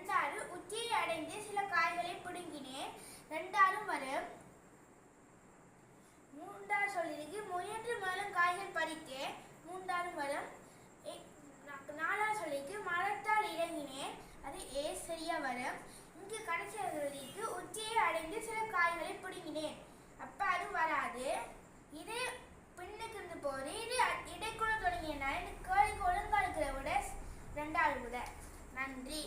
ரெண்டாவது உச்சியை அடைந்து சில காய்களை பிடுங்கினேன். ரெண்டாவது வரும். மூன்றாவது சொல்லிருக்கு முயன்று மேலும் காய்கள் பறித்தேன். மூன்றாவது வரும். நாலாவது சொல்லிருக்கு மரத்தால் இறங்கினேன். அது ஏ சரியா வரும். இங்கு கடைசி சொல்லிருக்கு உச்சியை அடைந்து சில காய்களை பிடுங்கினேன். அப்ப அது வராது. இது பின்னுக்கு இருந்து போகுது. இது இடைக்குழு தொடங்கியனால இந்த கேள்விக்கு ஒழுங்கா இருக்கிற விட ரெண்டாவது விட. நன்றி.